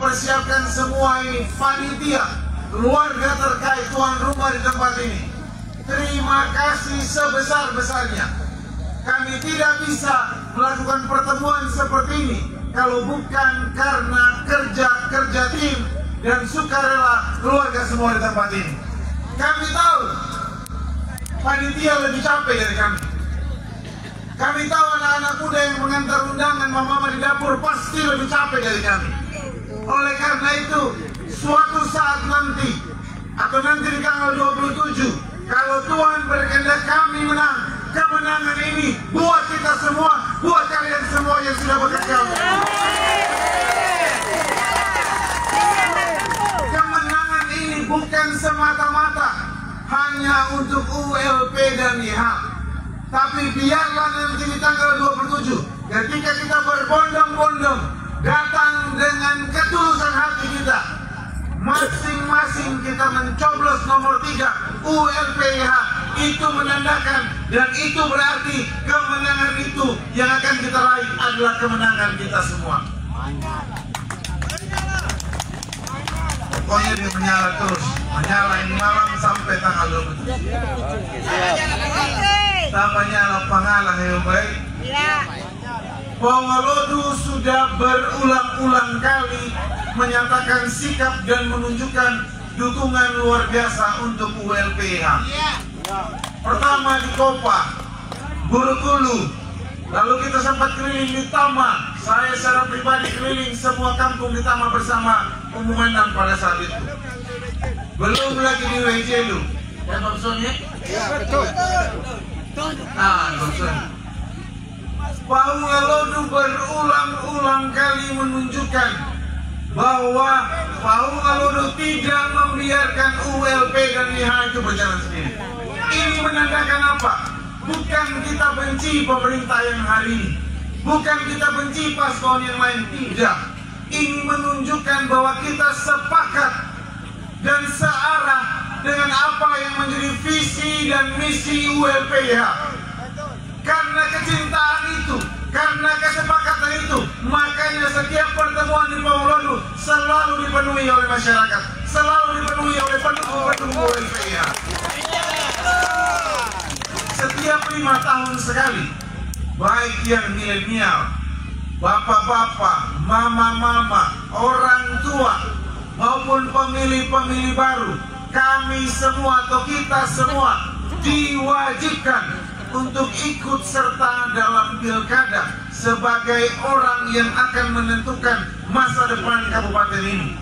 mempersiapkan semua ini, panitia, keluarga terkait, tuan rumah di tempat ini. Terima kasih sebesar-besarnya. Kami tidak bisa melakukan pertemuan seperti ini kalau bukan karena kerja tim dan sukarela keluarga semua di tempat ini. Kami tahu panitia lebih capek dari kami. Kami tahu anak-anak muda yang mengantar undangan mama-mama di dapur pasti lebih capek dari kami. Oleh karena itu, suatu saat nanti atau nanti di tanggal 27, kalau Tuhan berkehendak kami menang, kemenangan ini buat kita semua, buat kalian semua yang sudah bekerja. Kemenangan ini bukan semata-mata hanya untuk ULP dan IH, tapi biarlah nanti di tanggal 27, ketika kita berbondong-bondong datang dengan ketulusan hati kita, masing-masing kita mencoblos nomor 3 ULPH, itu menandakan dan itu berarti kemenangan itu yang akan kita raih adalah kemenangan kita semua. Pokoknya dia menyala terus, menyala ini malam sampai tanggal 27. Namanya pangalah yang baik. Pongolodu sudah berulang-ulang kali menyatakan sikap dan menunjukkan dukungan luar biasa untuk ULPH. Pertama di Kopa, Buru-Kulu, lalu kita sempat keliling di Tama. Saya secara pribadi keliling semua kampung di Tama bersama Komandan pada saat itu. Belum lagi di Wejelu. Ya Bang Sony? Ya betul. Bang Sony. Pongolodu berulang-ulang kali menunjukkan bahwa Pongolodu tidak membiarkan ULP dan IH itu berjalan sendiri. Ini menandakan apa? Bukan kita benci pemerintah yang hari ini, bukan kita benci paslon yang lain, tidak. Ini menunjukkan bahwa kita sepakat dan searah dengan apa yang menjadi visi dan misi ULPH. Karena kecintaan itu, karena kesepakatan itu, makanya setiap pertemuan di Pongolodu selalu dipenuhi oleh masyarakat, selalu dipenuhi oleh pendukung-pendukung ULPH. Setiap 5 tahun sekali, baik yang milenial, bapak-bapak, mama-mama, orang tua, maupun pemilih-pemilih baru, kami semua atau kita semua diwajibkan untuk ikut serta dalam pilkada sebagai orang yang akan menentukan masa depan kabupaten ini.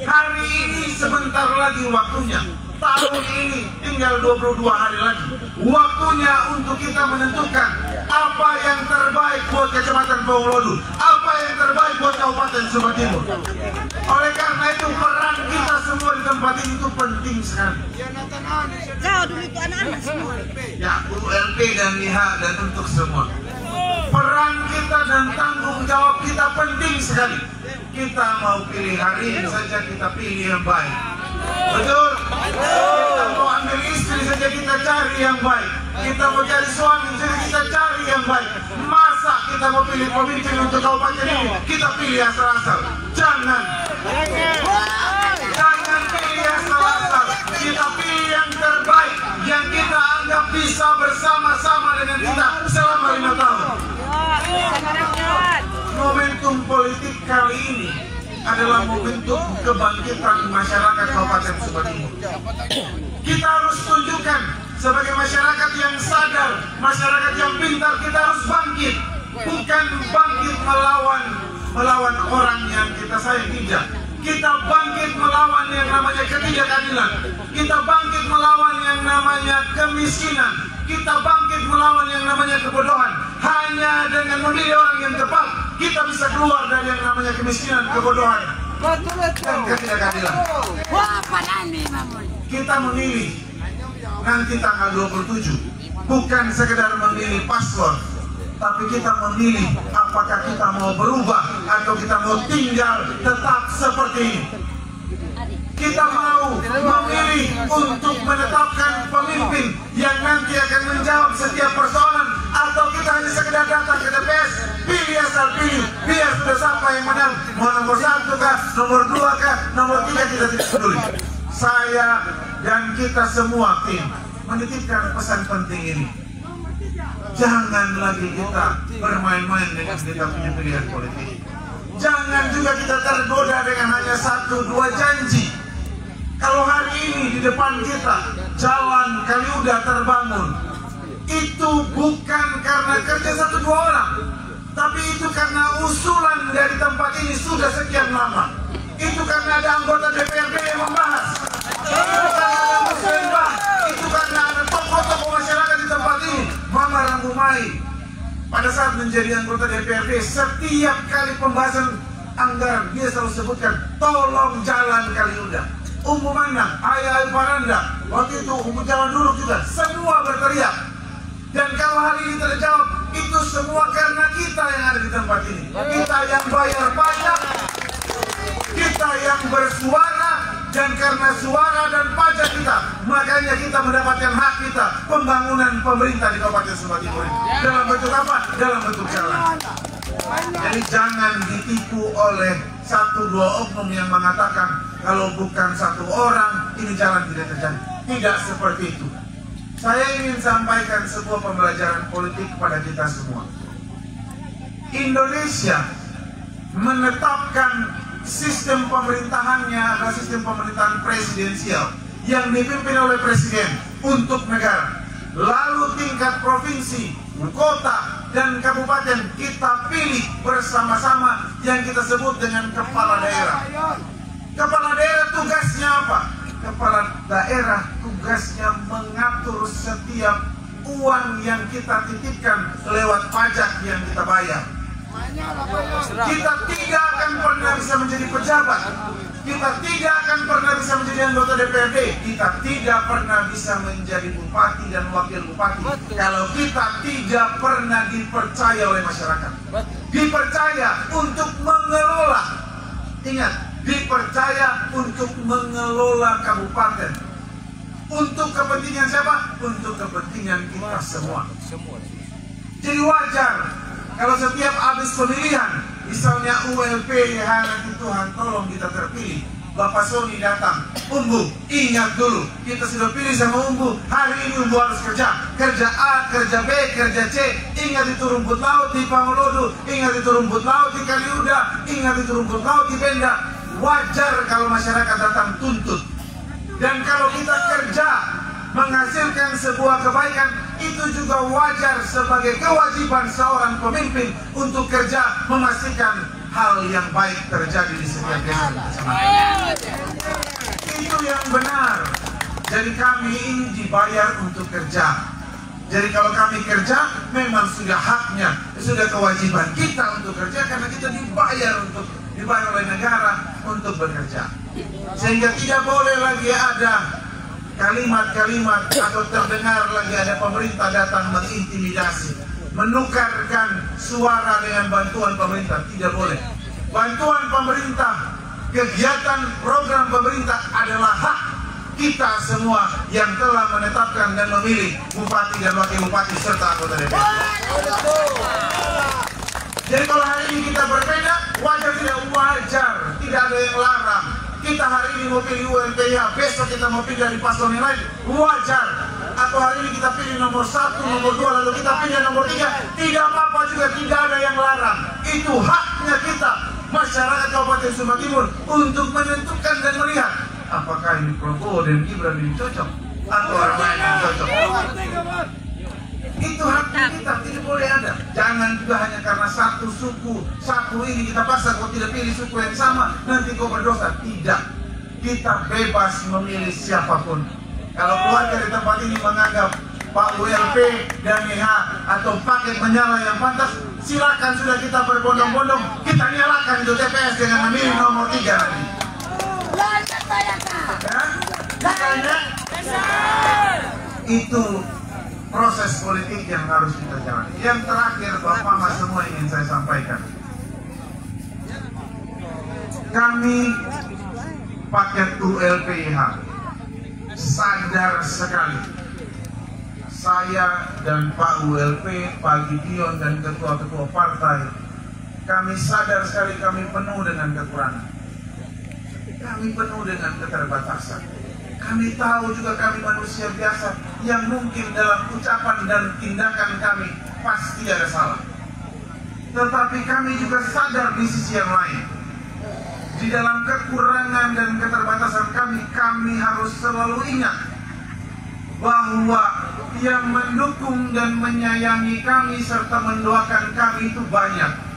Hari ini sebentar lagi waktunya. Tahun ini tinggal 22 hari lagi. Waktunya untuk kita menentukan apa yang terbaik buat Kecamatan Pongolodu, apa yang terbaik buat Kabupaten Sumba Timur. Oleh karena itu peran kita semua di tempat ini itu penting sekali. Ya, ULP dan IH dan untuk semua. Peran kita dan tanggung jawab kita penting sekali. Kita mau pilih hari ini saja, kita pilih yang baik. Betul? Kita mau ambil istri saja, kita cari yang baik. Kita mau cari suami saja, kita cari yang baik. Masa kita mau pilih pemimpin untuk kabupaten ini, kita pilih asal-asal. Jangan pilih asal-asal. Kita pilih yang terbaik, yang kita anggap bisa bersama-sama dengan kita selama 5 tahun. Momentum politik kali ini adalah momentum kebangkitan masyarakat Kabupaten Sumba Timur. Kita harus tunjukkan sebagai masyarakat yang sadar, masyarakat yang pintar, kita harus bangkit. Bukan bangkit melawan orang yang kita sayang, tidak. Kita bangkit melawan yang namanya ketidakadilan. Kita bangkit melawan yang namanya kemiskinan. Kita bangkit melawan yang namanya kebodohan. Hanya dengan memilih orang yang tepat, kita bisa keluar dari yang namanya kemiskinan, kebodohan, dan ketidakadilan. Kita memilih nanti tanggal 27, bukan sekedar memilih paslon, tapi kita memilih apakah kita mau berubah atau kita mau tinggal tetap seperti ini. Kita mau memilih untuk menetapkan pemimpin yang nanti akan menjawab setiap persoalan, atau kita hanya sekedar datang ke TPS, pilih pilih asal pilih, biar sudah siapa yang menang, mau nomor 1 kah, nomor 2 kah, nomor 3, kita tidak peduli. Saya dan kita semua tim menitipkan pesan penting ini. Jangan lagi kita bermain-main dengan kita punya pilihan politik. Jangan juga kita tergoda dengan hanya 1-2 janji. Kalau hari ini di depan kita jalan Kaliuda terbangun, itu bukan karena kerja 1-2 orang, tapi itu karena usulan dari tempat ini sudah sekian lama. Itu karena ada anggota DPRD yang membahas. Itu karena ada muslimah. Itu karena ada tokoh-tokoh masyarakat di tempat ini. Mama Rangkumai pada saat menjadi anggota DPRD, setiap kali pembahasan anggaran dia selalu sebutkan, tolong jalan Kaliuda. Umum Manang, Ayah Paranda, waktu itu Umum Jawa dulu juga, semua berteriak. Dan kalau hari ini terjawab, itu semua karena kita yang ada di tempat ini. Kita yang bayar pajak, kita yang bersuara, dan karena suara dan pajak kita, makanya kita mendapatkan hak kita, pembangunan pemerintah di Kabupaten Sumba Timur ini. Dalam bentuk apa? Dalam bentuk jalan. Jadi jangan ditipu oleh 1-2 oknum yang mengatakan kalau bukan 1 orang ini jalan tidak terjadi. Tidak seperti itu. Saya ingin sampaikan sebuah pembelajaran politik kepada kita semua. Indonesia menetapkan sistem pemerintahannya adalah sistem pemerintahan presidensial yang dipimpin oleh presiden untuk negara. Lalu tingkat provinsi, kota, dan kabupaten kita pilih bersama-sama yang kita sebut dengan kepala daerah. Kepala daerah tugasnya apa? Kepala daerah tugasnya mengatur setiap uang yang kita titipkan lewat pajak yang kita bayar. Kita tidak akan pernah bisa menjadi pejabat, kita tidak akan pernah bisa menjadi anggota DPRD, kita tidak pernah bisa menjadi bupati dan wakil bupati kalau kita tidak pernah dipercaya oleh masyarakat. Dipercaya untuk mengelola, ingat, dipercaya untuk mengelola kabupaten. Untuk kepentingan siapa? Untuk kepentingan kita semua. Jadi wajar kalau setiap habis pemilihan, misalnya ULP, ya nanti Tuhan tolong kita terpilih, Bapak Soni datang, Umbu, ingat dulu, kita sudah pilih sama Umbu, hari ini Umbu harus kerja A, kerja B, kerja C, ingat itu rumput laut di Pangolodo, ingat itu rumput laut di Kaliuda, ingat itu rumput laut di Benda. Wajar kalau masyarakat datang tuntut. Dan kalau kita kerja menghasilkan sebuah kebaikan, itu juga wajar sebagai kewajiban seorang pemimpin untuk kerja memastikan hal yang baik terjadi di setiap desa dan kecamatan. Itu yang benar. Jadi kami ini dibayar untuk kerja. Jadi kalau kami kerja, memang sudah haknya, sudah kewajiban kita untuk kerja karena kita dibayar oleh negara untuk bekerja. Sehingga tidak boleh lagi ada kalimat-kalimat atau terdengar lagi ada pemerintah datang mengintimidasi, menukarkan suara dengan bantuan pemerintah. Tidak boleh. Bantuan pemerintah, kegiatan program pemerintah adalah hak kita semua yang telah menetapkan dan memilih bupati dan wakil bupati serta anggota DPR. Jadi kalau hari ini kita berbeda, wajar tidak? Wajar, tidak ada yang larang. Kita hari ini mau pilih UMPH, besok kita mau pilih dari paslon yang lain, wajar. Atau hari ini kita pilih nomor 1, nomor 2, lalu kita pilih nomor 3, tidak apa-apa juga, tidak ada yang larang. Itu haknya kita, masyarakat Kabupaten Sumba Timur, untuk menentukan dan melihat apakah ini Prabowo dan Gibran ini cocok atau orang lain yang cocok. Itu hak kita, tidak boleh ada. Jangan juga hanya karena satu suku, satu ini kita paksa kau tidak pilih suku yang sama, nanti kau berdosa. Tidak. Kita bebas memilih siapapun. Kalau keluarga di tempat ini menganggap Pak ULP dan IH atau paket menyala yang pantas, silakan, sudah kita berbondong-bondong, kita nyalakan itu TPS dengan memilih nomor 3 nanti. Ya? Itu proses politik yang harus kita jalani. Yang terakhir, Bapak Mas semua ingin saya sampaikan. Kami paket ULPIH sadar sekali. Saya dan Pak ULP, Pak Gideon dan ketua-ketua partai Kami sadar sekali kami penuh dengan kekurangan. Kami penuh dengan keterbatasan. Kami tahu juga kami manusia biasa yang mungkin dalam ucapan dan tindakan kami pasti ada salah. Tetapi kami juga sadar di sisi yang lain, di dalam kekurangan dan keterbatasan kami harus selalu ingat bahwa yang mendukung dan menyayangi kami serta mendoakan kami itu banyak.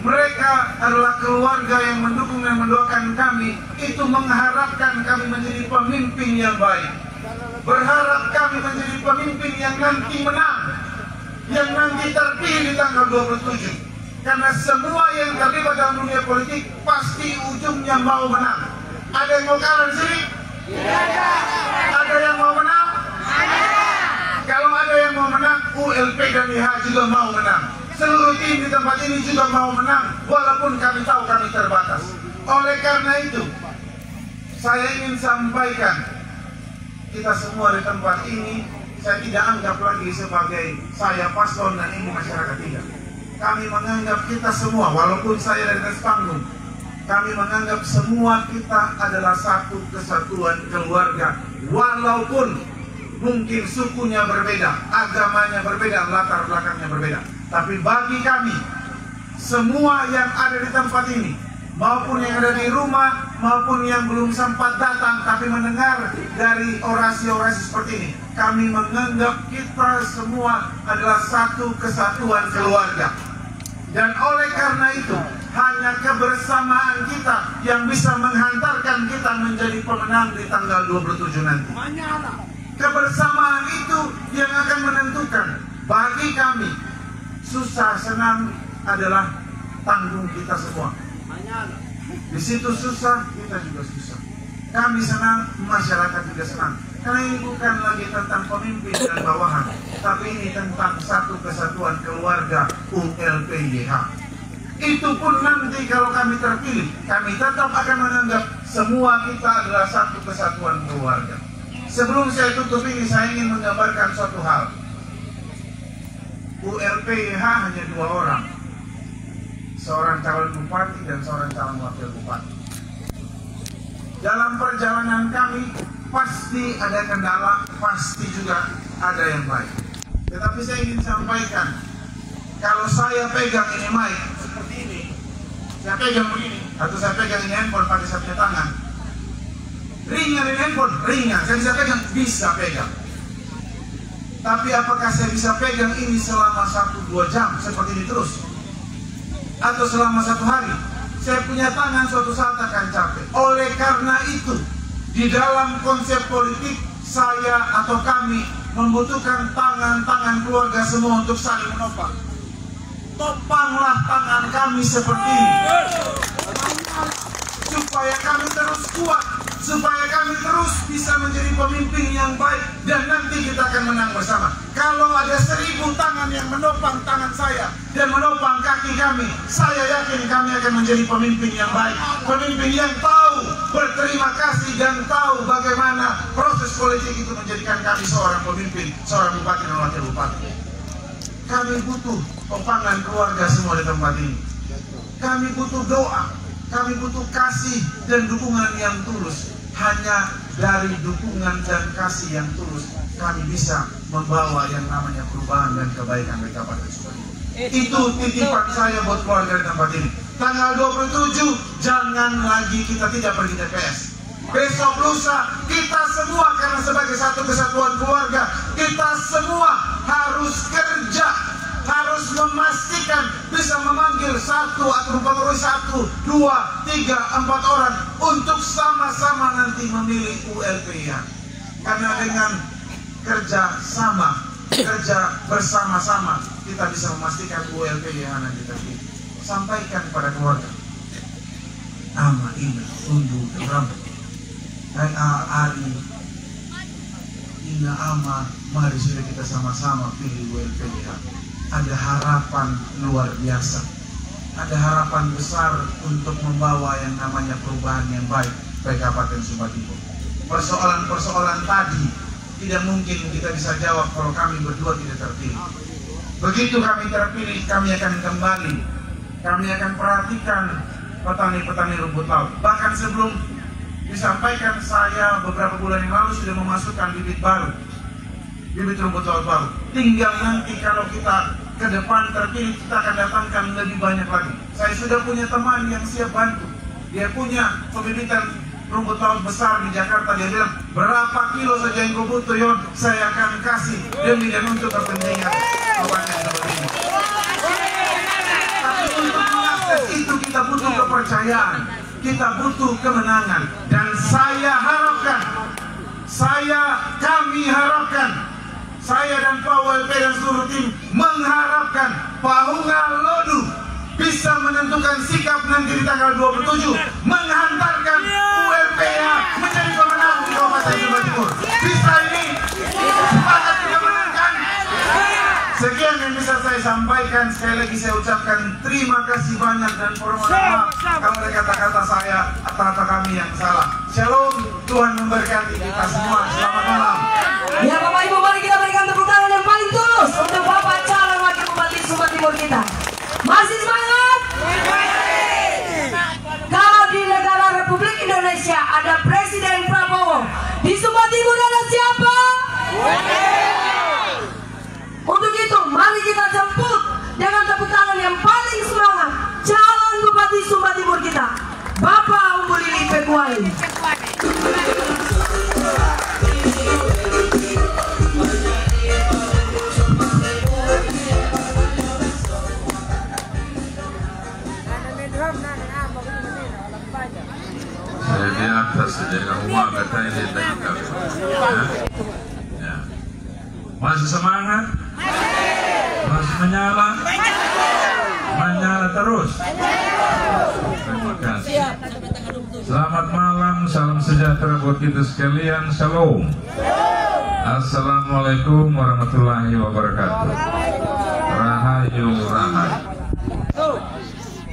Mereka adalah keluarga yang mendukung dan mendoakan kami, itu mengharapkan kami menjadi pemimpin yang baik, berharap kami menjadi pemimpin yang nanti menang, yang nanti terpilih di tanggal 27. Karena semua yang terlibat dalam dunia politik pasti ujungnya mau menang. Ada yang mau kalah di sini? Ada yang mau menang? Kalau ada yang mau menang, ULP dan IH juga mau menang. Seluruh tim di tempat ini juga mau menang, walaupun kami tahu kami terbatas. Oleh karena itu, saya ingin sampaikan, kita semua di tempat ini, saya tidak anggap lagi sebagai saya paslon dan ini masyarakat tidak. Kami menganggap kita semua, walaupun saya dari atas panggung, kami menganggap semua kita adalah satu kesatuan keluarga, walaupun mungkin sukunya berbeda, agamanya berbeda, latar belakangnya berbeda. Tapi bagi kami, semua yang ada di tempat ini, maupun yang ada di rumah, maupun yang belum sempat datang tapi mendengar dari orasi-orasi seperti ini, kami menganggap kita semua adalah satu kesatuan keluarga. Dan oleh karena itu, hanya kebersamaan kita yang bisa menghantarkan kita menjadi pemenang di tanggal 27 nanti. Kebersamaan itu yang akan menentukan bagi kami. Susah senang adalah tanggung kita semua. Di situ susah, kita juga susah. Kami senang, masyarakat juga senang. Karena ini bukan lagi tentang pemimpin dan bawahan, tapi ini tentang satu kesatuan keluarga ULPYH. Itu pun nanti kalau kami terpilih, kami tetap akan menganggap semua kita adalah satu kesatuan keluarga. Sebelum saya tutup ini, saya ingin menggambarkan suatu hal. ULPYH hanya 2 orang, seorang calon bupati dan seorang calon wakil bupati. Dalam perjalanan kami pasti ada kendala, pasti juga ada yang baik. Tetapi saya ingin sampaikan, kalau saya pegang ini mic seperti ini, saya pegang begini, atau saya pegang ini handphone pakai satu tangan, ringan ini handphone, ringan, saya bisa pegang, bisa pegang. Tapi apakah saya bisa pegang ini selama 1-2 jam seperti ini terus? Atau selama 1 hari? Saya punya tangan suatu saat akan capek. Oleh karena itu, di dalam konsep politik, saya atau kami membutuhkan tangan-tangan keluarga semua untuk saling menopang. Topanglah tangan kami seperti ini, supaya kami terus kuat, supaya kami terus bisa menjadi pemimpin yang baik, dan nanti kita akan menang bersama. Kalau ada 1000 tangan yang menopang tangan saya dan menopang kaki kami, saya yakin kami akan menjadi pemimpin yang baik, pemimpin yang tahu berterima kasih dan tahu bagaimana proses politik itu menjadikan kami seorang pemimpin, seorang bupati dan wakil bupati. Kami butuh topangan keluarga semua di tempat ini. Kami butuh doa, kami butuh kasih dan dukungan yang tulus. Hanya dari dukungan dan kasih yang tulus kami bisa membawa yang namanya perubahan dan kebaikan bagi Kabupaten Sukabumi. Itu titipan saya buat keluarga di tempat ini. Tanggal 27 jangan lagi kita tidak pergi TPS. Besok lusa kita semua, karena sebagai satu kesatuan keluarga, kita semua harus kerja, harus memastikan bisa memanggil 1 atau mempengaruhi 1, 2, 3, 4 orang untuk sama-sama nanti memilih ULPYH. Karena dengan kerja sama, kerja bersama-sama, kita bisa memastikan ULPYH nanti terpilih. Sampaikan kepada keluarga, ama ini undu rambut dan ari ina ama, mari sudah kita sama-sama pilih ULPYH. Ada harapan luar biasa, ada harapan besar untuk membawa yang namanya perubahan yang baik bagi Kabupaten Sumba Timur. Persoalan-persoalan tadi tidak mungkin kita bisa jawab kalau kami berdua tidak terpilih. Begitu kami terpilih, kami akan kembali Kami akan perhatikan petani-petani rumput laut. Bahkan sebelum disampaikan, saya beberapa bulan yang lalu sudah memasukkan bibit baru, bibit rumput laut baru. Tinggal nanti kalau kita ke depan terpilih, kita akan datangkan lebih banyak lagi. Saya sudah punya teman yang siap bantu. Dia punya pembibitan rumput laut besar di Jakarta. Dia bilang, berapa kilo saja yang kau butuh, Yon, saya akan kasih demi dan untuk kepentingan kawannya seperti ini. Tapi untuk mengakses itu kita butuh kepercayaan, kita butuh kemenangan. Dan saya harapkan, kami harapkan, saya dan Pak WLP dan seluruh tim mengharapkan Pak Hungalodu bisa menentukan sikap nanti di tanggal 27, menghantarkan ULPA menjadi pemenang di Kabupaten Sumba Timur. Bisa ini? Sepakat kita menangkan? Sekian yang bisa saya sampaikan. Sekali lagi saya ucapkan terima kasih banyak dan permohonan maaf kalau ada kata-kata saya atau kami yang salah. Shalom, Tuhan memberkati kita semua. Selamat malam. Ya Bapak Ibu, mari kita berikan tepuk tangan yang paling tulus untuk Bapak calon wakil bupati Sumba Timur kita. Masih semangat? Kalau di negara Republik Indonesia ada Presiden Prabowo, di Sumba Timur ada siapa? Untuk itu mari kita jemput dengan tepuk tangan yang paling semangat calon bupati Sumba Timur kita, Bapak Umbu Lili Pekuali. Saya di atas saja, rumah katanya di dekat. Ya. Masih semangat? Masih menyala? Menyala terus? Terima kasih. Selamat malam, salam sejahtera buat kita sekalian. Shalom. Assalamualaikum warahmatullahi wabarakatuh. Rahayu rahayu.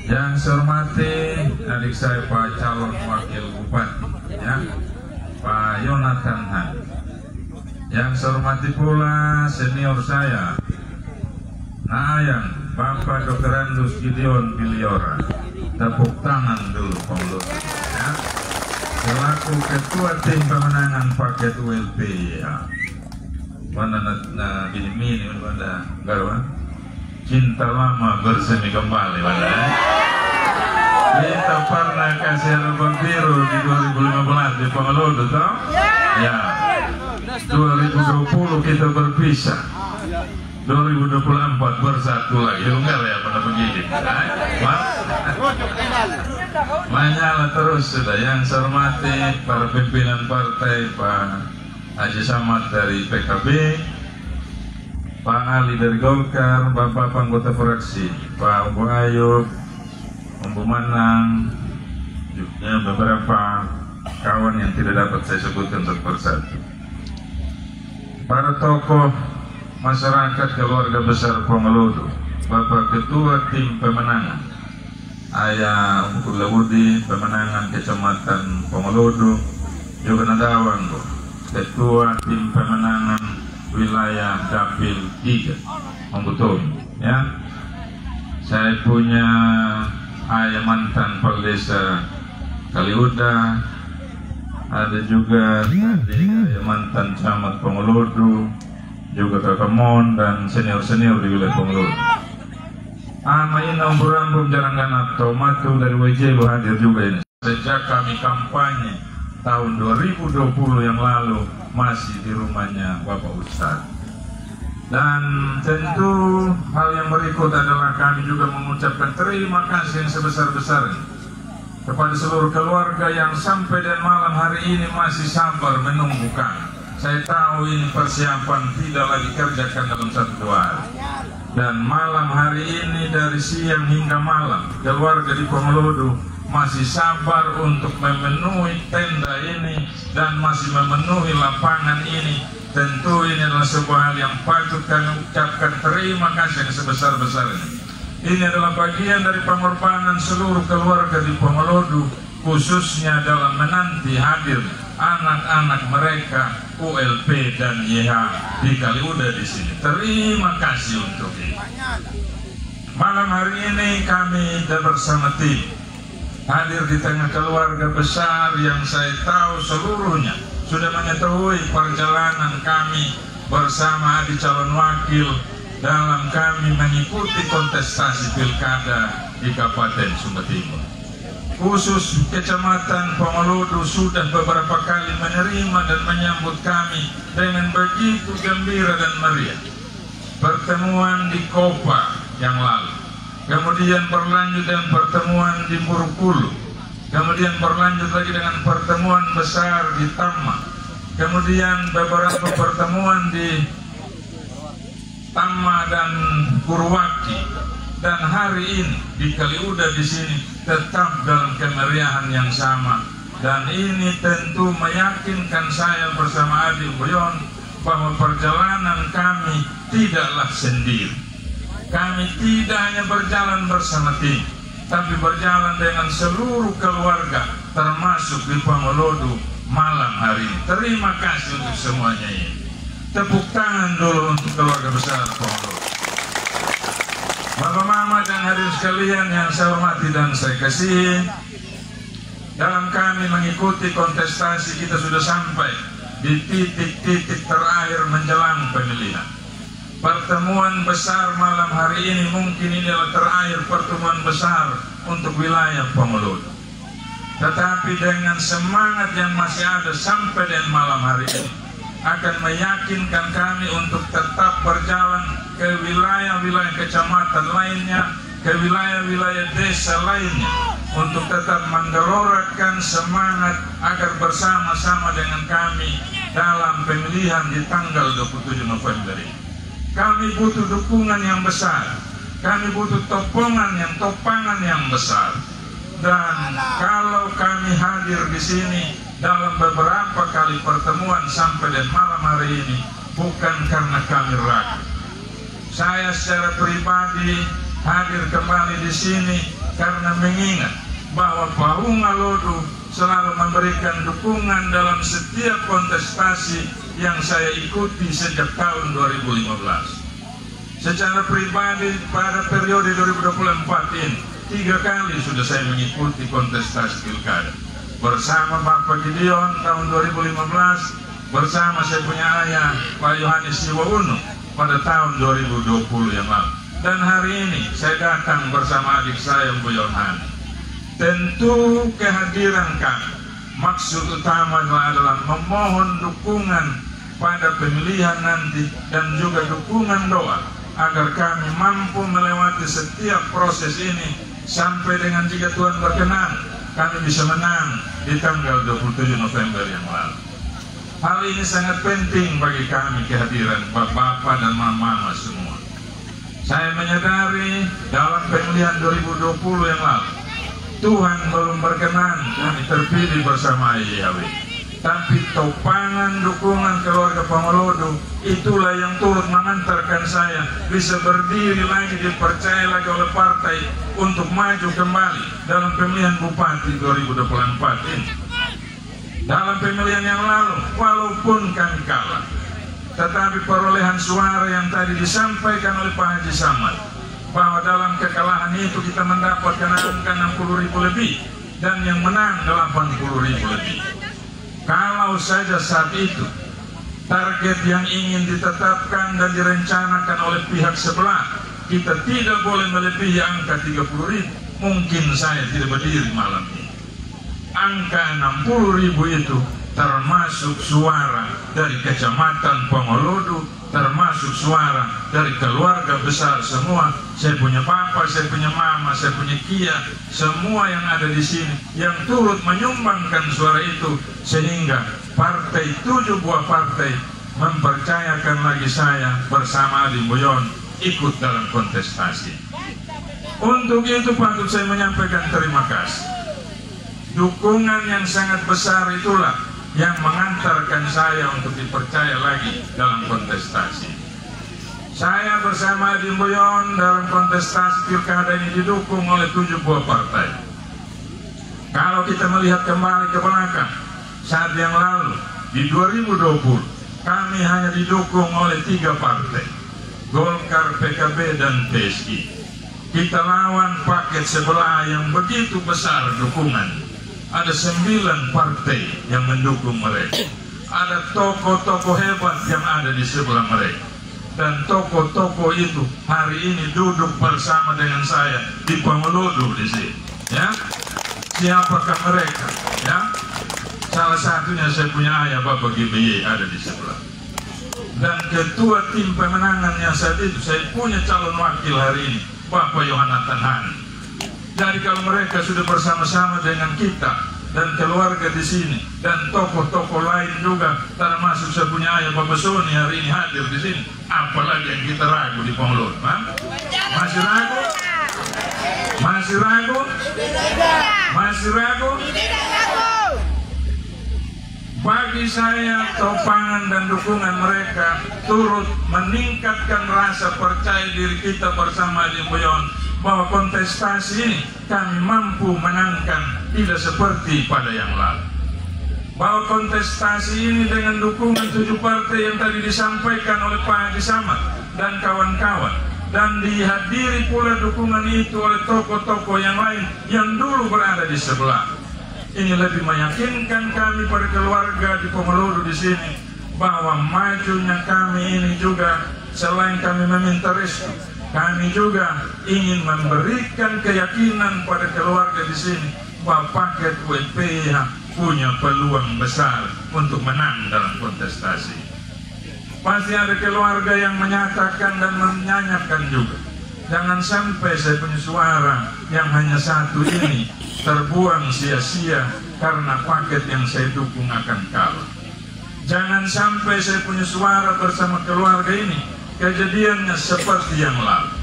Yang saya hormati adik saya Pak calon wakil bupati, ya, Pak Yonatan Han. Yang saya hormati pula senior saya, Nayang, Bapak Dr. Andus Gideon Biliora. Tepuk tangan dulu Pak Luhut, ya. Selaku Ketua Tim Pemenangan Paket ULP, ya. Mana na gini mana garwa? Cinta lama bersemi kembali, mana? Kita pernah kasih lubang biru di 2015 di Pangalodo, toh? Ya. 2020 kita berpisah. 2024 bersatu lagi. Enggak ya pada begini. Mas? Menyala terus sudah. Yang saya hormati para pimpinan partai, Pak Haji Samad dari PKB, Pak Ali dari Golkar, Bapak anggota fraksi, Pak Umbu Ayub, Umbu Manang, juga beberapa kawan yang tidak dapat saya sebutkan satu persatu. Para tokoh masyarakat keluarga besar Pangalodo, Bapak Ketua Tim Pemenangan, Ayah Umbu Labudi, Pemenangan Kecamatan Pangalodo, juga Nadawang, Ketua Tim Pemenangan Wilayah Dapil 3 Membutuh, ya. Saya punya ayah mantan Paldesa Kaliuda, ada juga tadi ayah mantan camat Pangalodo, juga Kakamon dan senior-senior di wilayah Pangalodo. Ama ina umburambum jarangan atau matu dari WJ hadir juga ini. Sejak kami kampanye tahun 2020 yang lalu masih di rumahnya Bapak Ustadz. Dan tentu hal yang berikut adalah kami juga mengucapkan terima kasih yang sebesar-besarnya kepada seluruh keluarga yang sampai dan malam hari ini masih sabar menunggu kami. Saya tahu ini persiapan tidak lagi kerjakan dalam 1-2 hari. Dan malam hari ini dari siang hingga malam keluarga di Pangalodo masih sabar untuk memenuhi tenda ini dan masih memenuhi lapangan ini. Tentu ini adalah sebuah hal yang patut kami ucapkan terima kasih yang sebesar-besarnya. Ini adalah bagian dari pengorbanan seluruh keluarga di Pangalodo, khususnya dalam menanti hadir anak-anak mereka ULP dan YH di Kaliuda di sini. Terima kasih untuk ini. Malam hari ini kami dan bersama tim hadir di tengah keluarga besar yang saya tahu seluruhnya sudah mengetahui perjalanan kami bersama adik calon wakil dalam kami mengikuti kontestasi pilkada di Kabupaten Sumba Timur. Khusus Kecamatan Pongolodo sudah beberapa kali menerima dan menyambut kami dengan begitu gembira dan meriah. Pertemuan di Kopa yang lalu, kemudian berlanjut dengan pertemuan di Murukulu, kemudian berlanjut lagi dengan pertemuan besar di Tama, kemudian beberapa pertemuan di Tama dan Purwaki, dan hari ini di Kaliuda di sini tetap dalam kemeriahan yang sama. Dan ini tentu meyakinkan saya bersama Adi Boyon bahwa perjalanan kami tidaklah sendiri. Kami tidak hanya berjalan bersama tim, tapi berjalan dengan seluruh keluarga, termasuk di Pongolodo malam hari ini. Terima kasih untuk semuanya ini. Tepuk tangan dulu untuk keluarga besar Pongolodo. Bapak, Mama, dan hadirin sekalian yang saya hormati dan saya kasihi, dalam kami mengikuti kontestasi kita sudah sampai di titik-titik terakhir menjelang pemilihan. Pertemuan besar malam hari ini mungkin ini adalah terakhir pertemuan besar untuk wilayah Pongolodo. Tetapi dengan semangat yang masih ada sampai dengan malam hari ini akan meyakinkan kami untuk tetap berjalan ke wilayah-wilayah kecamatan lainnya, ke wilayah-wilayah desa lainnya, untuk tetap menggelorakan semangat agar bersama-sama dengan kami dalam pemilihan di tanggal 27 November ini. Kami butuh dukungan yang besar, kami butuh topangan yang besar. Dan kalau kami hadir di sini dalam beberapa kali pertemuan sampai dan malam hari ini, bukan karena kami ragu. Saya secara pribadi hadir kembali di sini karena mengingat bahwa Pongolodo selalu memberikan dukungan dalam setiap kontestasi yang saya ikuti sejak tahun 2015. Secara pribadi pada periode 2024 ini 3 kali sudah saya mengikuti kontestasi pilkada bersama Bapak Gideon tahun 2015, bersama saya punya ayah Pak Yohanes Siwa Uno pada tahun 2020 yang lalu, dan hari ini saya datang bersama adik saya Bu Yohan. Tentu kehadiran kami maksud utama adalah memohon dukungan pada pemilihan nanti dan juga dukungan doa agar kami mampu melewati setiap proses ini sampai dengan jika Tuhan berkenan kami bisa menang di tanggal 27 November yang lalu. Hal ini sangat penting bagi kami, kehadiran Bapak dan Mama semua. Saya menyadari dalam pemilihan 2020 yang lalu Tuhan belum berkenan kami terpilih bersama YHWI. Tapi topangan dukungan keluarga Pongolodo itulah yang turut mengantarkan saya bisa berdiri lagi, dipercaya lagi oleh partai untuk maju kembali dalam pemilihan Bupati 2024 ini. Dalam pemilihan yang lalu, walaupun kami kalah, tetapi perolehan suara yang tadi disampaikan oleh Pak Haji Samad, bahwa dalam kekalahan itu kita mendapatkan angka 60.000 lebih dan yang menang 80.000 lebih. Kalau saja saat itu target yang ingin ditetapkan dan direncanakan oleh pihak sebelah kita tidak boleh melebihi angka 30.000, mungkin saya tidak berdiri malam ini. Angka 60.000 itu termasuk suara dari Kecamatan Pongolodo, termasuk suara dari keluarga besar semua. Saya punya papa, saya punya mama, saya punya kia, semua yang ada di sini yang turut menyumbangkan suara itu, sehingga partai 7 buah partai mempercayakan lagi saya bersama Adi Boyon ikut dalam kontestasi. Untuk itu patut saya menyampaikan terima kasih. Dukungan yang sangat besar itulah yang mengantarkan saya untuk dipercaya lagi dalam kontestasi. Saya bersama Adi Boyon dalam kontestasi pilkada ini didukung oleh 7 buah partai. Kalau kita melihat kembali ke belakang, saat yang lalu di 2020 kami hanya didukung oleh 3 partai, Golkar, PKB, dan PSI. kita lawan paket sebelah yang begitu besar dukungan. Ada 9 partai yang mendukung mereka. Ada tokoh-tokoh hebat yang ada di sebelah mereka. Dan tokoh-tokoh itu hari ini duduk bersama dengan saya di Pengelodo di sini. Ya, siapakah mereka? Ya, salah satunya saya punya ayah Bapak GBY ada di sebelah. Dan ketua tim pemenangannya saat itu saya punya calon wakil hari ini Bapak Yohanatan Han. Jadi kalau mereka sudah bersama-sama dengan kita dan keluarga di sini dan tokoh-tokoh lain juga, termasuk saya punya ayah Bapak Soni hari ini hadir di sini, apalagi yang kita ragu di Pengelodo? Masih ragu? Masih ragu? Masih ragu? Bagi saya, topangan dan dukungan mereka turut meningkatkan rasa percaya diri kita bersama di Boyon bahwa kontestasi ini kami mampu menangkan, tidak seperti pada yang lalu. Bahwa kontestasi ini dengan dukungan 7 partai yang tadi disampaikan oleh Pak Haji Samad dan kawan-kawan, dan dihadiri pula dukungan itu oleh tokoh-tokoh yang lain yang dulu berada di sebelah. Ini lebih meyakinkan kami pada keluarga di Pengelodo di sini bahwa majunya kami ini juga selain kami meminta restu, kami juga ingin memberikan keyakinan pada keluarga di sini bahwa paket UNPH punya peluang besar untuk menang dalam kontestasi. Pasti ada keluarga yang menyatakan dan menyanyikan juga, jangan sampai saya punya suara yang hanya satu ini terbuang sia-sia karena paket yang saya dukung akan kalah. Jangan sampai saya punya suara bersama keluarga ini kejadiannya seperti yang lalu.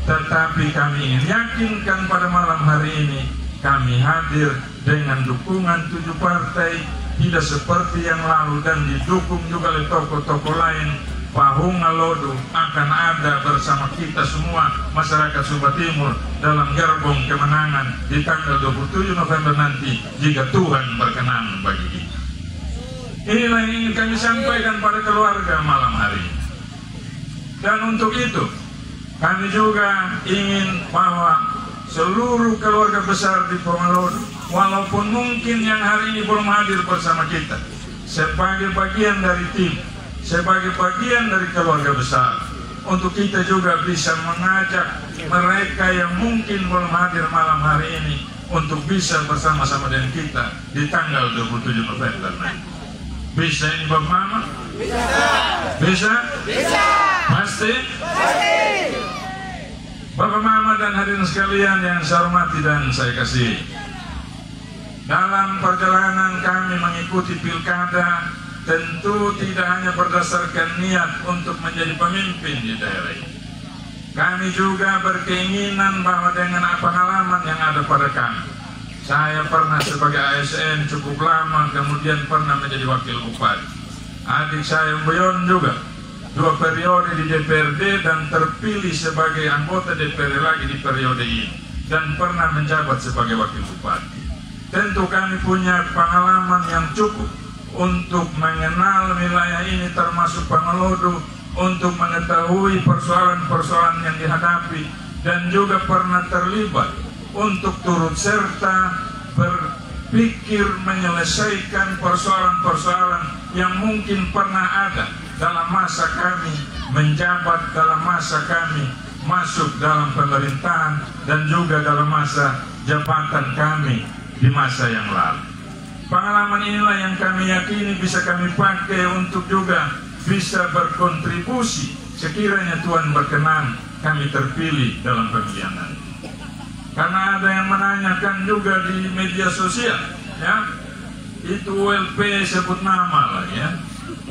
Tetapi kami ingin yakinkan pada malam hari ini kami hadir dengan dukungan 7 partai, tidak seperti yang lalu, dan didukung juga oleh tokoh-tokoh lain. Pak Hungalodo akan ada bersama kita semua masyarakat Sumba Timur dalam gerbong kemenangan di tanggal 27 November nanti jika Tuhan berkenan bagi kita. Inilah yang ingin kami sampaikan pada keluarga malam hari ini. Dan untuk itu kami juga ingin bahwa seluruh keluarga besar di Pengelodo, walaupun mungkin yang hari ini belum hadir bersama kita, sebagai bagian dari tim, sebagai bagian dari keluarga besar, untuk kita juga bisa mengajak mereka yang mungkin belum hadir malam hari ini untuk bisa bersama-sama dengan kita di tanggal 27 November nanti. Bisa ini Bapak Mama? Bisa. Bisa? Bisa. Pasti? Pasti. Bapak Mama dan hadirin sekalian yang saya hormati dan saya kasihi, dalam perjalanan kami mengikuti pilkada tentu tidak hanya berdasarkan niat untuk menjadi pemimpin di daerah ini. Kami juga berkeinginan bahwa dengan pengalaman yang ada pada kami, saya pernah sebagai ASN cukup lama, kemudian pernah menjadi wakil bupati. Adik saya Boyon juga 2 periode di DPRD dan terpilih sebagai anggota DPRD lagi di periode ini, dan pernah menjabat sebagai wakil bupati. Tentu kami punya pengalaman yang cukup untuk mengenal wilayah ini termasuk Pengelodo, untuk mengetahui persoalan-persoalan yang dihadapi, dan juga pernah terlibat untuk turut serta berpikir menyelesaikan persoalan-persoalan yang mungkin pernah ada dalam masa kami menjabat, dalam masa kami masuk dalam pemerintahan, dan juga dalam masa jabatan kami di masa yang lalu. Pengalaman inilah yang kami yakini bisa kami pakai untuk juga bisa berkontribusi sekiranya Tuhan berkenan kami terpilih dalam pemilihan nanti. Karena ada yang menanyakan juga di media sosial, ya, itu ULP sebut nama lah, ya.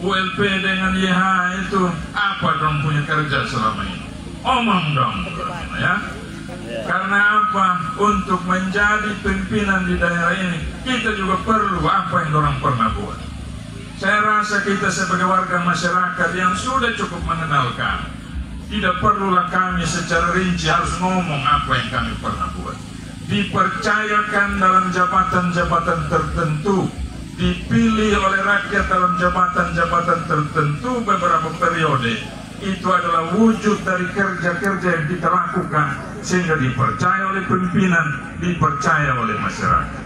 ULP dengan YH itu apa dong punya kerja selama ini? Omong dong, ya. Karena apa? Untuk menjadi pimpinan di daerah ini kita juga perlu apa yang orang pernah buat. Saya rasa kita sebagai warga masyarakat yang sudah cukup mengenal kami, tidak perlulah kami secara rinci harus ngomong apa yang kami pernah buat. Dipercayakan dalam jabatan-jabatan tertentu, dipilih oleh rakyat dalam jabatan-jabatan tertentu beberapa periode, itu adalah wujud dari kerja-kerja yang kita lakukan sehingga dipercaya oleh pimpinan, dipercaya oleh masyarakat.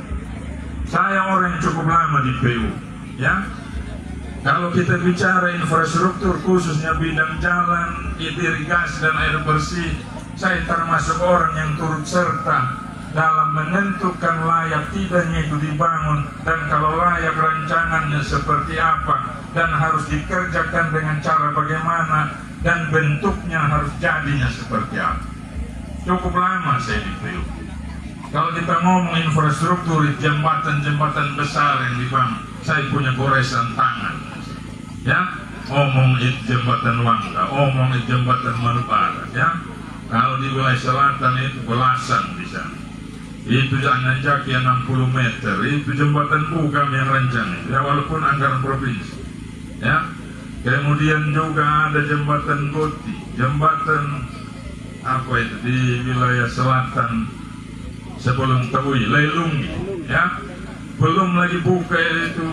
Saya orang yang cukup lama di PU, ya. Kalau kita bicara infrastruktur khususnya bidang jalan, irigasi dan air bersih, saya termasuk orang yang turut serta dalam menentukan layak tidaknya itu dibangun, dan kalau layak rancangannya seperti apa dan harus dikerjakan dengan cara bagaimana dan bentuknya harus jadinya seperti apa. Cukup lama saya di PU. Kalau kita ngomong infrastruktur, jembatan-jembatan besar yang dibangun, saya punya goresan tangan. Ya, omong itu jembatan Wangga, omong itu jembatan Manubara, ya. Kalau di wilayah selatan itu belasan di sana. Itu jangan jaki 60 meter, itu jembatan Bugam yang rencana, ya, walaupun anggaran provinsi. Ya, kemudian juga ada jembatan Goti, jembatan apa itu di wilayah selatan sebelum Tawui, Leilungi, ya. Belum lagi buka itu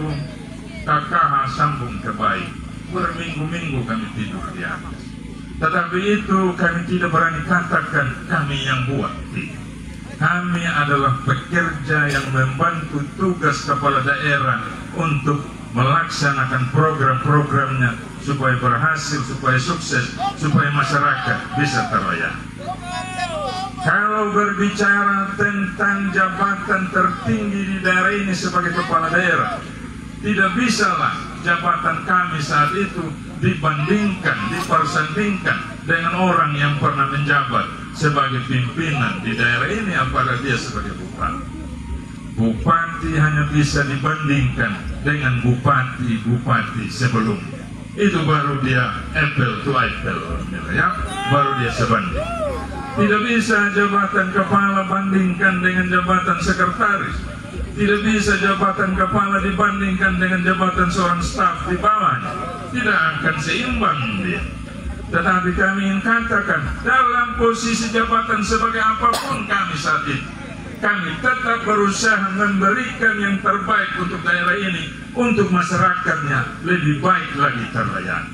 KKH sambung ke baik. Berminggu-minggu kami tidur di atas. Tetapi itu kami tidak berani katakan kami yang buat. Kami adalah pekerja yang membantu tugas kepala daerah untuk melaksanakan program-programnya supaya berhasil, supaya sukses, supaya masyarakat bisa terlayani. Kalau berbicara tentang jabatan tertinggi di daerah ini sebagai kepala daerah, tidak bisalah jabatan kami saat itu dibandingkan, dipersandingkan dengan orang yang pernah menjabat sebagai pimpinan di daerah ini, apakah dia sebagai bupati. Bupati hanya bisa dibandingkan dengan bupati-bupati sebelumnya. Itu baru dia apple to apple, ya, baru dia sebanding. Tidak bisa jabatan kepala bandingkan dengan jabatan sekretaris. Tidak bisa jabatan kepala dibandingkan dengan jabatan seorang staf di bawahnya. Tidak akan seimbang dia. Tetapi kami ingin katakan, dalam posisi jabatan sebagai apapun kami saat ini, kami tetap berusaha memberikan yang terbaik untuk daerah ini, untuk masyarakatnya lebih baik lagi terlayani.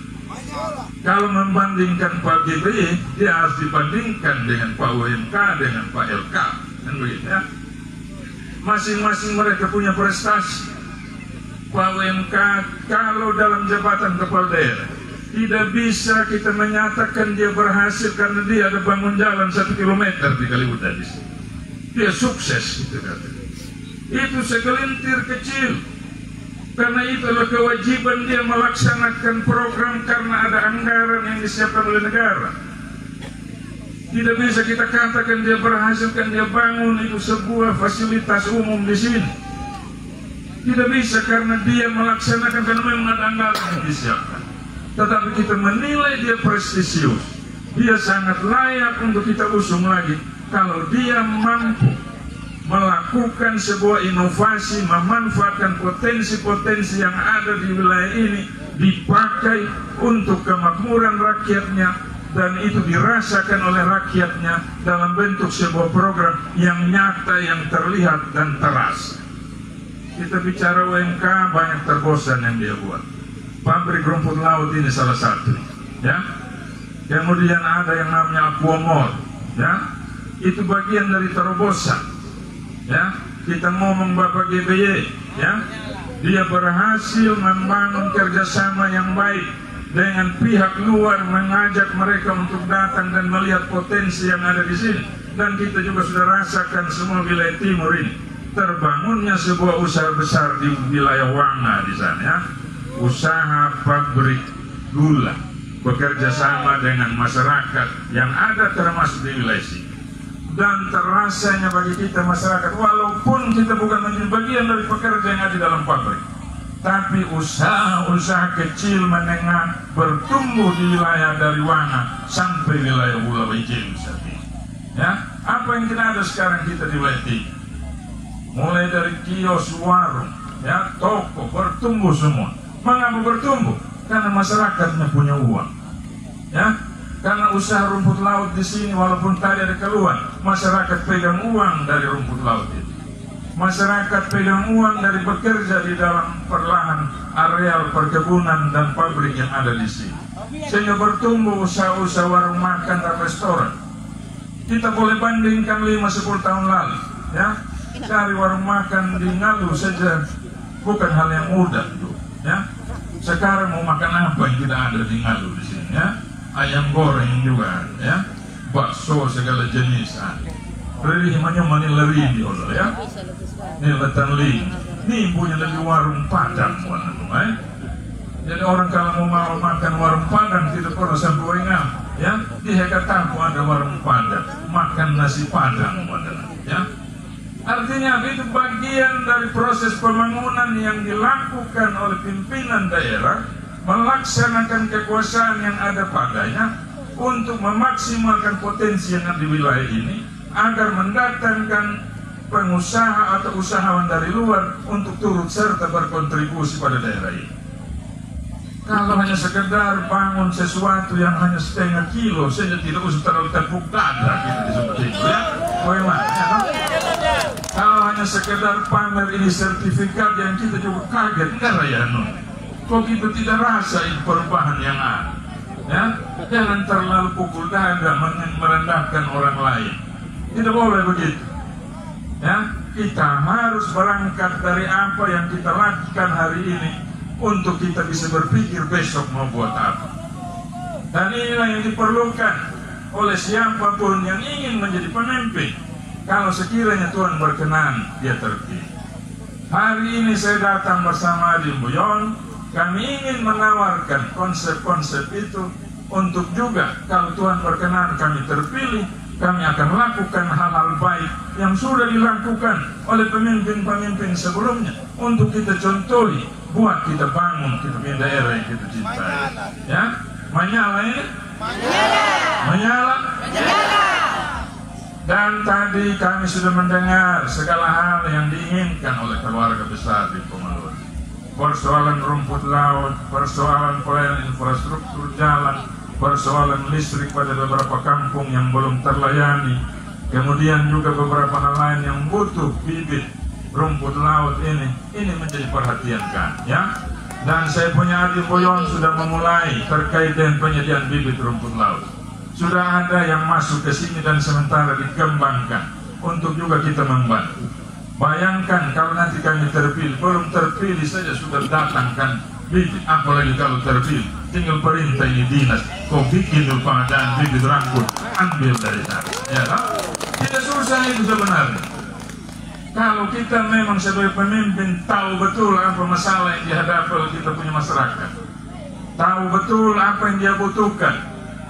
Kalau membandingkan Pak GBY, dia harus dibandingkan dengan Pak UMK, dengan Pak LK, kan begitu ya. Masing-masing mereka punya prestasi. Pak UMK kalau dalam jabatan kepala daerah, tidak bisa kita menyatakan dia berhasil karena dia ada bangun jalan 1 kilometer di Kaliudadis. Dia sukses, gitu katanya. Itu segelintir kecil. Karena itu adalah kewajiban dia melaksanakan program karena ada anggaran yang disiapkan oleh negara. Tidak bisa kita katakan dia berhasil kan dia bangun itu sebuah fasilitas umum di sini. Tidak bisa karena dia melaksanakan karena memang ada anggaran yang disiapkan. Tetapi kita menilai dia prestisius. Dia sangat layak untuk kita usung lagi kalau dia mampu melakukan sebuah inovasi, memanfaatkan potensi-potensi yang ada di wilayah ini, dipakai untuk kemakmuran rakyatnya, dan itu dirasakan oleh rakyatnya dalam bentuk sebuah program yang nyata, yang terlihat dan terasa. Kita bicara UMK, banyak terobosan yang dia buat. Pabrik rumput laut ini salah satu, ya. Kemudian ada yang namanya Aquamol, ya. Itu bagian dari terobosan. Ya, kita ngomong Bapak GBY, ya, dia berhasil membangun kerjasama yang baik dengan pihak luar, mengajak mereka untuk datang dan melihat potensi yang ada di sini. Dan kita juga sudah rasakan semua wilayah timur ini terbangunnya sebuah usaha besar di wilayah Wanga di sana, ya, usaha pabrik gula, bekerja sama dengan masyarakat yang ada termasuk di wilayah sini. Dan terasanya bagi kita masyarakat, walaupun kita bukan menjadi bagian dari pekerja yang ada dalam pabrik, tapi usaha-usaha kecil menengah bertumbuh di wilayah dari Wanga sampai wilayah Pulau Ijen saat ini. Ya, apa yang kita ada sekarang kita di wilayah ini, mulai dari kios, warung, ya, toko bertumbuh semua. Mengapa bertumbuh? Karena masyarakatnya punya uang, ya. Karena usaha rumput laut di sini walaupun tadi ada keluhan, masyarakat pegang uang dari rumput laut itu. masyarakat pegang uang dari bekerja di dalam perlahan areal perkebunan dan pabrik yang ada di sini, sehingga bertumbuh usaha-usaha warung makan dan restoran. Kita boleh bandingkan 5-10 tahun lalu, ya, cari warung makan di Ngalu saja bukan hal yang mudah, ya. Sekarang mau makan apa yang tidak ada di Ngalu di sini, ya? Ayam goreng juga, ya, bakso segala jenis. Rih menyemangi leri di Allah, ya. Ini letan ling, ini punya lagi warung Padang, Jadi orang kalau mau makan warung Padang tidak perlu sampai ngam, ya. Di Hekatapu ada warung Padang, makan nasi Padang, ya. Artinya itu bagian dari proses pembangunan yang dilakukan oleh pimpinan daerah, melaksanakan kekuasaan yang ada padanya untuk memaksimalkan potensi yang ada di wilayah ini, agar mendatangkan pengusaha atau usahawan dari luar untuk turut serta berkontribusi pada daerah ini. Kalau hanya sekedar bangun sesuatu yang hanya setengah kilo saja, tidak usah terlalu tepuk dada gitu di seperti itu, ya. Bagaimana? Ya, kalau hanya sekedar pamer ini sertifikat yang kita juga kaget, enggak ya, kok kita tidak rasa itu perubahan yang ada, ya. Jangan terlalu pukul dada merendahkan orang lain. Tidak boleh begitu, ya. Kita harus berangkat dari apa yang kita lakukan hari ini untuk kita bisa berpikir besok mau buat apa. Dan inilah yang diperlukan oleh siapapun yang ingin menjadi pemimpin. Kalau sekiranya Tuhan berkenan, dia terpilih. Hari ini saya datang bersama Adi Buyon. Kami ingin menawarkan konsep-konsep itu untuk juga kalau Tuhan berkenan kami terpilih, kami akan lakukan hal-hal baik yang sudah dilakukan oleh pemimpin-pemimpin sebelumnya untuk kita contohi, buat kita bangun kita punya daerah yang kita cintai, ya. Menyala ini? Menyala. Dan tadi kami sudah mendengar segala hal yang diinginkan oleh keluarga besar di Pemalur. Persoalan rumput laut, persoalan pelayanan infrastruktur jalan, persoalan listrik pada beberapa kampung yang belum terlayani, kemudian juga beberapa hal lain yang butuh bibit rumput laut ini menjadi perhatian kan, ya. Dan saya punya Adi Boyon sudah memulai terkait dengan penyediaan bibit rumput laut. Sudah ada yang masuk ke sini dan sementara dikembangkan untuk juga kita membantu. Bayangkan kalau nanti kami terpilih, belum terpilih saja sudah datangkan bibit, apalagi kalau terpilih, tinggal perintah ini dinas, kau bikin dulu pengadaan bibit rangkul, ambil dari sana, ya kan? Tidak susah itu sebenarnya. Kalau kita memang sebagai pemimpin tahu betul apa masalah yang dihadapi oleh kita punya masyarakat, tahu betul apa yang dia butuhkan,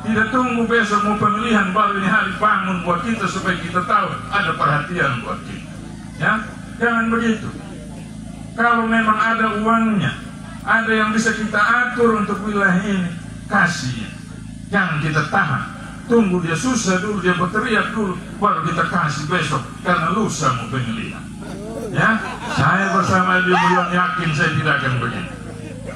tidak tunggu besok mau pemilihan baru ini hari bangun buat kita supaya kita tahu ada perhatian buat kita, ya. Jangan begitu. Kalau memang ada uangnya, ada yang bisa kita atur untuk wilayah ini, kasih. Jangan kita tahan, tunggu dia susah dulu, dia berteriak dulu, baru kita kasih besok karena lusa mau pemilihan, ya. Saya bersama Adi Mulyon yakin saya tidak akan begitu.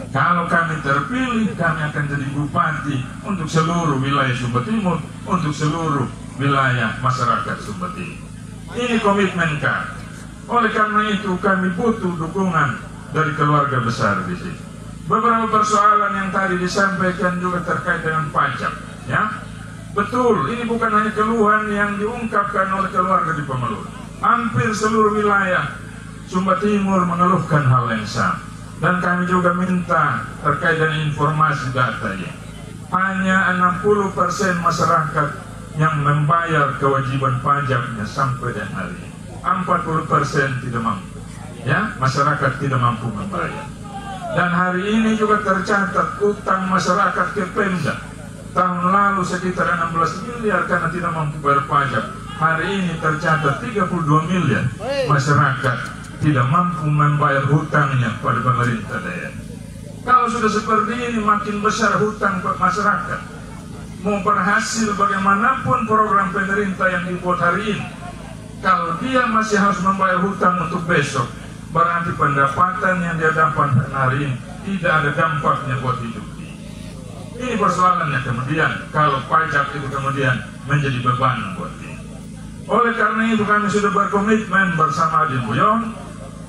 Kalau kami terpilih, kami akan jadi bupati untuk seluruh wilayah Sumba Timur, untuk seluruh wilayah masyarakat Sumba Timur. Ini komitmen kami. Oleh karena itu kami butuh dukungan dari keluarga besar di sini. Beberapa persoalan yang tadi disampaikan juga terkait dengan pajak, ya. Betul, ini bukan hanya keluhan yang diungkapkan oleh keluarga di Pemalur. Hampir seluruh wilayah Sumba Timur mengeluhkan hal yang sama. Dan kami juga minta terkait dengan informasi datanya. Hanya 60% masyarakat yang membayar kewajiban pajaknya sampai dengan hari ini. 40% tidak mampu, ya, masyarakat tidak mampu membayar. Dan hari ini juga tercatat utang masyarakat ke Pemda tahun lalu sekitar 16 miliar karena tidak mampu bayar pajak. Hari ini tercatat 32 miliar masyarakat tidak mampu membayar hutangnya pada pemerintah daerah. Kalau sudah seperti ini, makin besar hutang masyarakat. Mau berhasil bagaimanapun program pemerintah yang dibuat hari ini, kalau dia masih harus membayar hutang untuk besok, berarti pendapatan yang dia dapat hari ini tidak ada dampaknya buat hidup dia. Ini persoalannya kemudian, kalau pajak itu kemudian menjadi beban buat dia. Oleh karena itu kami sudah berkomitmen bersama Adin Buyon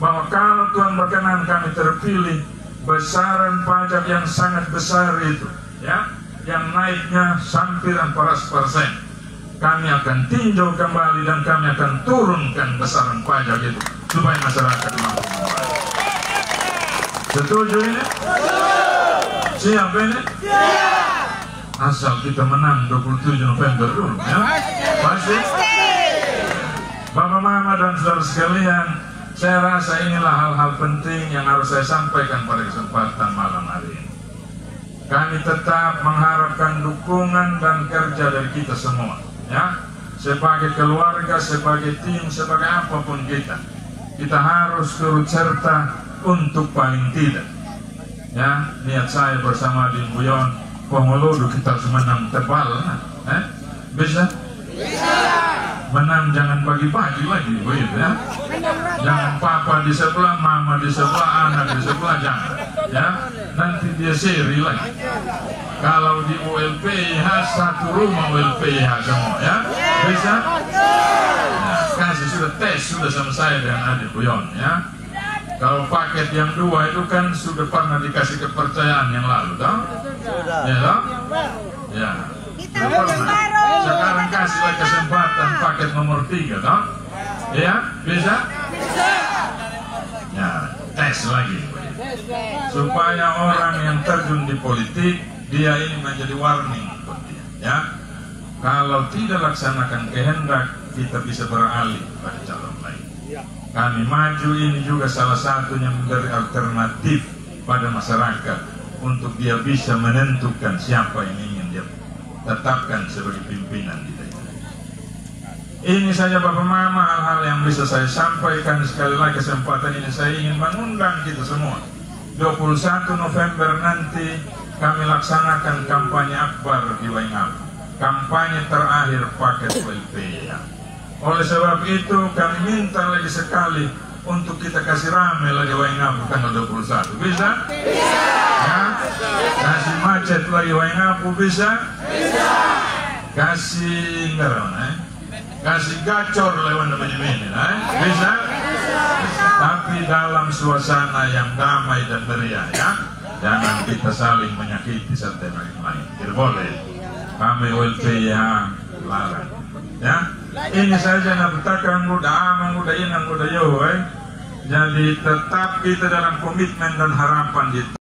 bahwa kalau Tuhan berkenan kami terpilih, besaran pajak yang sangat besar itu, ya, yang naiknya hampir 400%, kami akan tinjau kembali dan kami akan turunkan besaran pajak itu supaya masyarakat mampu membayar. Setuju ini? Siap ini? Asal kita menang 27 November dulu, ya? Pasti? Bapak Mama dan saudara sekalian, saya rasa inilah hal-hal penting yang harus saya sampaikan pada kesempatan malam hari ini. Kami tetap mengharapkan dukungan dan kerja dari kita semua, ya, sebagai keluarga, sebagai tim, sebagai apapun kita harus turut serta untuk paling tidak, ya, niat saya bersama Adin Buyon, Pongolodo kita harus menang tebal, bisa? Menang jangan pagi-pagi lagi, begitu ya. Jangan papa di sebelah, mama di sebelah, anak di sebelah, jangan. Ya, nanti dia seri lagi. Kalau di ULPIH satu rumah ULPIH semua, ya, bisa. Nah, kasih sudah tes sudah sama saya dengan Adin Buyon, ya. Kalau paket yang 2 itu kan sudah pernah dikasih kepercayaan yang lalu, toh? Ya, toh? Ya. Sekarang kasihlah kesempatan paket nomor 3, toh? Ya, bisa? Ya, tes lagi supaya orang yang terjun di politik, dia ini menjadi warning buat dia, ya. Kalau tidak laksanakan kehendak, kita bisa beralih pada calon lain. Kami maju ini juga salah satunya memberi alternatif pada masyarakat untuk dia bisa menentukan siapa yang ingin dia tetapkan sebagai pimpinan di daerah. Ini saja Bapak Mama hal-hal yang bisa saya sampaikan. Sekali lagi kesempatan ini saya ingin mengundang kita semua. 21 November nanti kami laksanakan kampanye akbar di Waingapu, kampanye terakhir paket ULPIH. Oleh sebab itu kami minta lagi sekali untuk kita kasih rame lagi Waingapu tanggal 21. Bisa? Bisa. Ya? Kasih macet lagi Waingapu, bisa? Bisa. Kasih kasih gacor lewat ini, bisa? Tapi dalam suasana yang damai dan meriah, ya. Jangan kita saling menyakiti satu yang lain. Tidak boleh. Kami ULPIH larang. Ya. Ini saja nabutakan muda amang muda inang muda yo. Jadi tetap kita dalam komitmen dan harapan kita.